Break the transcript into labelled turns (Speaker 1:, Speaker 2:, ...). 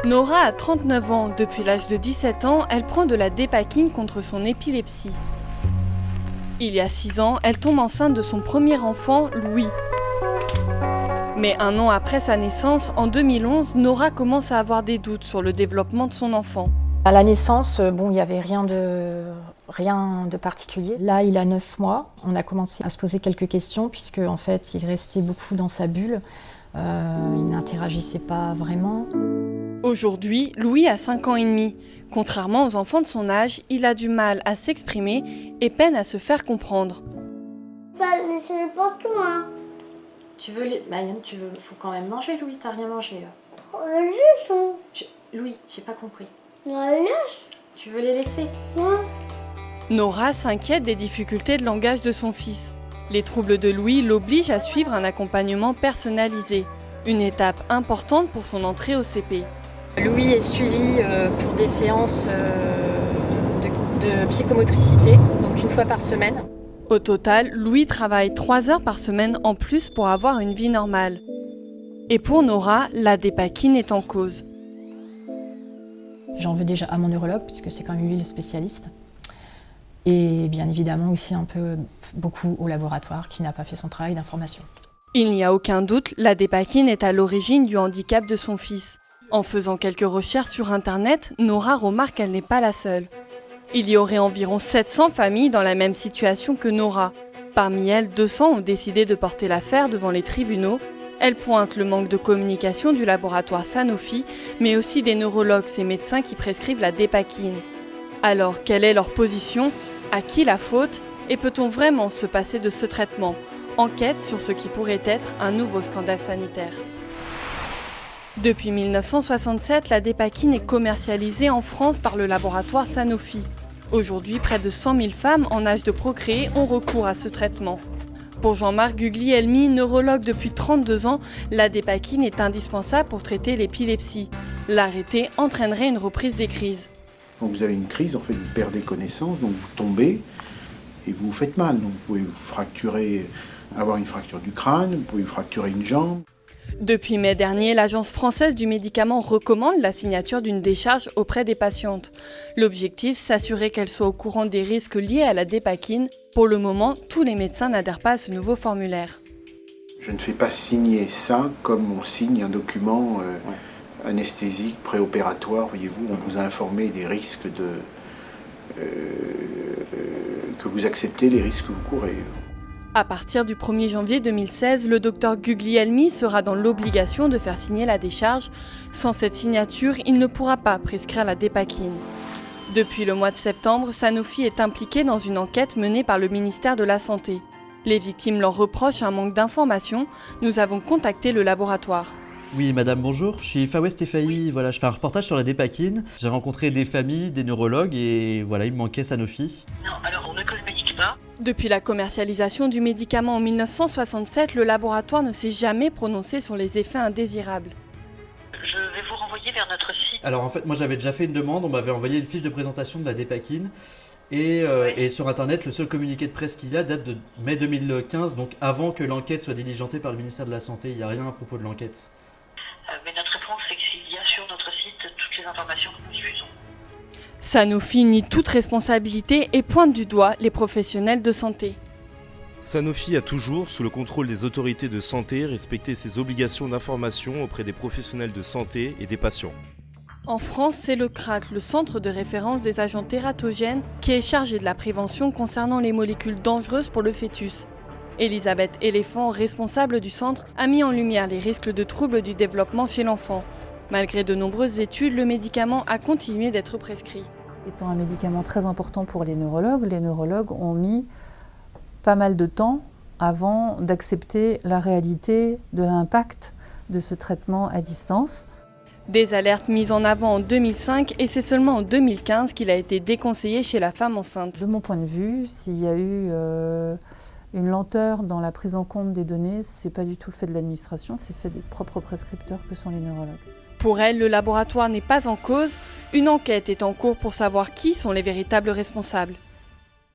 Speaker 1: Nora a 39 ans. Depuis l'âge de 17 ans, elle prend de la dépakine contre son épilepsie. Il y a 6 ans, elle tombe enceinte de son premier enfant, Louis. Mais un an après sa naissance, en 2011, Nora commence à avoir des doutes sur le développement de son enfant.
Speaker 2: À la naissance, il n'y avait rien de particulier. Là, il a 9 mois. On a commencé à se poser quelques questions puisque, en fait, il restait beaucoup dans sa bulle. Il n'interagissait pas vraiment.
Speaker 1: Aujourd'hui, Louis a 5 ans et demi. Contrairement aux enfants de son âge, il a du mal à s'exprimer et peine à se faire comprendre.
Speaker 3: Pas laisser le partout, hein.
Speaker 2: Tu veux les... Marianne, faut quand même manger, Louis, t'as rien mangé là.
Speaker 3: Oh, la laisse, hein.
Speaker 2: Louis, j'ai pas compris.
Speaker 3: La laisse.
Speaker 2: Tu veux les laisser?
Speaker 3: Ouais.
Speaker 1: Nora s'inquiète des difficultés de langage de son fils. Les troubles de Louis l'obligent à suivre un accompagnement personnalisé, une étape importante pour son entrée au CP.
Speaker 2: Louis est suivi pour des séances de psychomotricité, donc une fois par semaine.
Speaker 1: Au total, Louis travaille 3 heures par semaine en plus pour avoir une vie normale. Et pour Nora, la dépakine est en cause.
Speaker 2: J'en veux déjà à mon neurologue, puisque c'est quand même lui le spécialiste. Et bien évidemment aussi beaucoup au laboratoire qui n'a pas fait son travail d'information.
Speaker 1: Il n'y a aucun doute, la dépakine est à l'origine du handicap de son fils. En faisant quelques recherches sur Internet, Nora remarque qu'elle n'est pas la seule. Il y aurait environ 700 familles dans la même situation que Nora. Parmi elles, 200 ont décidé de porter l'affaire devant les tribunaux. Elle pointe le manque de communication du laboratoire Sanofi, mais aussi des neurologues et médecins qui prescrivent la dépakine. Alors, quelle est leur position? À qui la faute? Et peut-on vraiment se passer de ce traitement? Enquête sur ce qui pourrait être un nouveau scandale sanitaire. Depuis 1967, la dépakine est commercialisée en France par le laboratoire Sanofi. Aujourd'hui, près de 100 000 femmes en âge de procréer ont recours à ce traitement. Pour Jean-Marc Guglielmi, neurologue depuis 32 ans, la dépakine est indispensable pour traiter l'épilepsie. L'arrêter entraînerait une reprise des crises.
Speaker 4: Quand vous avez une crise, en fait, vous perdez connaissance, donc vous tombez et vous vous faites mal. Donc vous pouvez vous fracturer, avoir une fracture du crâne, vous pouvez vous fracturer une jambe.
Speaker 1: Depuis mai dernier, l'Agence française du médicament recommande la signature d'une décharge auprès des patientes. L'objectif, s'assurer qu'elles soient au courant des risques liés à la dépakine. Pour le moment, tous les médecins n'adhèrent pas à ce nouveau formulaire.
Speaker 4: Je ne fais pas signer ça comme on signe un document anesthésique, préopératoire. Voyez-vous, on vous a informé des risques que vous acceptez, les risques que vous courez.
Speaker 1: À partir du 1er janvier 2016, le docteur Guglielmi sera dans l'obligation de faire signer la décharge. Sans cette signature, il ne pourra pas prescrire la dépakine. Depuis le mois de septembre, Sanofi est impliqué dans une enquête menée par le ministère de la Santé. Les victimes leur reprochent un manque d'informations. Nous avons contacté le laboratoire.
Speaker 5: Oui, madame, bonjour. Je suis Fawes Tefaï. Voilà, je fais un reportage sur la dépakine. J'ai rencontré des familles, des neurologues et voilà, il me manquait Sanofi.
Speaker 6: Non, alors on ne communique pas.
Speaker 1: Depuis la commercialisation du médicament en 1967, le laboratoire ne s'est jamais prononcé sur les effets indésirables.
Speaker 6: Je vais vous renvoyer vers notre site.
Speaker 5: Alors en fait, moi j'avais déjà fait une demande, on m'avait envoyé une fiche de présentation de la dépakine. Et sur internet, le seul communiqué de presse qu'il y a date de mai 2015, donc avant que l'enquête soit diligentée par le ministère de la Santé. Il n'y a rien à propos de l'enquête.
Speaker 6: Mais notre réponse, c'est qu'il y a sur notre site toutes les informations que nous diffusons.
Speaker 1: Sanofi nie toute responsabilité et pointe du doigt les professionnels de santé.
Speaker 7: Sanofi a toujours, sous le contrôle des autorités de santé, respecté ses obligations d'information auprès des professionnels de santé et des patients.
Speaker 1: En France, c'est le CRAC, le Centre de référence des agents tératogènes, qui est chargé de la prévention concernant les molécules dangereuses pour le fœtus. Elisabeth Éléphant, responsable du centre, a mis en lumière les risques de troubles du développement chez l'enfant. Malgré de nombreuses études, le médicament a continué d'être prescrit.
Speaker 8: Étant un médicament très important pour les neurologues ont mis pas mal de temps avant d'accepter la réalité de l'impact de ce traitement à distance.
Speaker 1: Des alertes mises en avant en 2005 et c'est seulement en 2015 qu'il a été déconseillé chez la femme enceinte.
Speaker 8: De mon point de vue, s'il y a eu une lenteur dans la prise en compte des données, c'est pas du tout le fait de l'administration, c'est le fait des propres prescripteurs que sont les neurologues.
Speaker 1: Pour elle, le laboratoire n'est pas en cause. Une enquête est en cours pour savoir qui sont les véritables responsables.